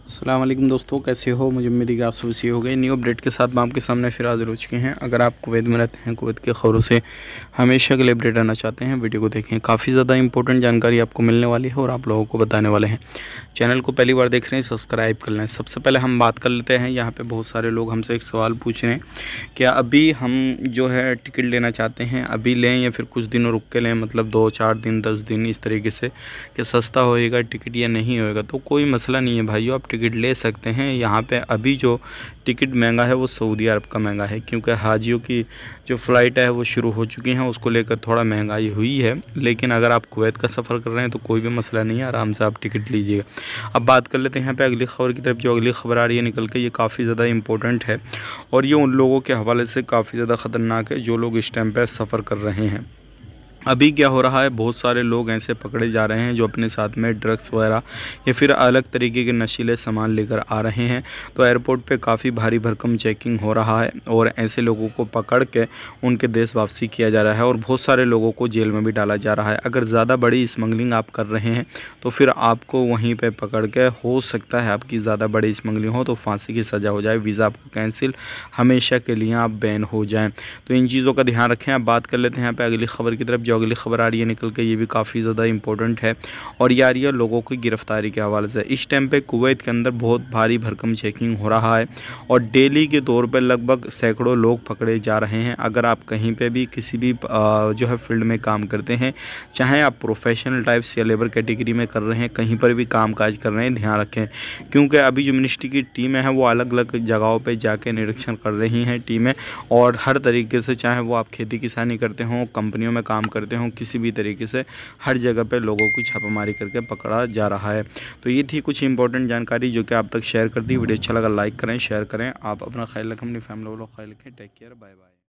अस्सलाम वालेकुम दोस्तों, कैसे हो? मुझे उम्मीद है कि आप सब सही हो गए। न्यू अपडेट के साथ मैं आपके सामने फिर हाजिर हो चुके हैं। अगर आप कुवैत में रहते हैं, कुवैत की खबरों से हमेशा के लिए अपडेट रहना चाहते हैं, वीडियो को देखें। काफ़ी ज़्यादा इंपॉर्टेंट जानकारी आपको मिलने वाली है और आप लोगों को बताने वाले हैं। चैनल को पहली बार देख रहे हैं, सब्सक्राइब कर लें। सबसे पहले हम बात कर लेते हैं। यहाँ पर बहुत सारे लोग हमसे एक सवाल पूछ रहे हैं, क्या अभी हम जो है टिकट लेना चाहते हैं, अभी लें या फिर कुछ दिनों रुक के लें, मतलब 2-4 दिन 10 दिन इस तरीके से, कि सस्ता होएगा टिकट या नहीं होएगा? तो कोई मसला नहीं है भाइयों, आप टिकट ले सकते हैं। यहाँ पे अभी जो टिकट महंगा है वो सऊदी अरब का महंगा है, क्योंकि हाजियों की जो फ़्लाइट है वो शुरू हो चुकी हैं, उसको लेकर थोड़ा महंगाई हुई है। लेकिन अगर आप कुवैत का सफ़र कर रहे हैं तो कोई भी मसला नहीं है, आराम से आप टिकट लीजिएगा। अब बात कर लेते हैं यहाँ पे अगली खबर की तरफ। जो अगली खबर आ रही है निकल के, ये काफ़ी ज़्यादा इंपॉर्टेंट है और ये उन लोगों के हवाले से काफ़ी ज़्यादा ख़तरनाक है जो लोग इस टाइम पर सफ़र कर रहे हैं। अभी क्या हो रहा है, बहुत सारे लोग ऐसे पकड़े जा रहे हैं जो अपने साथ में ड्रग्स वगैरह या फिर अलग तरीके के नशीले सामान लेकर आ रहे हैं। तो एयरपोर्ट पे काफ़ी भारी भरकम चेकिंग हो रहा है और ऐसे लोगों को पकड़ के उनके देश वापसी किया जा रहा है और बहुत सारे लोगों को जेल में भी डाला जा रहा है। अगर ज़्यादा बड़ी स्मगलिंग आप कर रहे हैं तो फिर आपको वहीं पर पकड़ के, हो सकता है आपकी ज़्यादा बड़ी स्मगलिंग हो तो फांसी की सज़ा हो जाए, वीज़ा आपका कैंसिल, हमेशा के लिए आप बैन हो जाएँ। तो इन चीज़ों का ध्यान रखें। अब बात कर लेते हैं यहाँ पर अगली खबर की तरफ। अगली खबर आ रही है निकल के, ये भी काफ़ी ज़्यादा इंपॉर्टेंट है और ये आ रही है लोगों की गिरफ्तारी के हवाले से। इस टाइम पे कुवैत के अंदर बहुत भारी भरकम चेकिंग हो रहा है और डेली के तौर पे लगभग सैकड़ों लोग पकड़े जा रहे हैं। अगर आप कहीं पे भी किसी भी जो है फील्ड में काम करते हैं, चाहे आप प्रोफेशनल टाइप्स या लेबर कैटेगरी में कर रहे हैं, कहीं पर भी काम काज कर रहे हैं, ध्यान रखें, क्योंकि अभी जो मिनिस्ट्री की टीमें हैं वो अलग अलग जगहों पर जाके निरीक्षण कर रही हैं टीमें, और हर तरीके से, चाहे वो आप खेती किसानी करते हों, कंपनियों में काम करते हों, किसी भी तरीके से हर जगह पे लोगों की छापामारी करके पकड़ा जा रहा है। तो ये थी कुछ इंपॉर्टेंट जानकारी जो कि आप तक शेयर कर दी। वीडियो अच्छा लगा लाइक करें, शेयर करें। आप अपना ख्याल रखें, अपनी फैमिली वालों का ख्याल रखें। Take care, bye bye.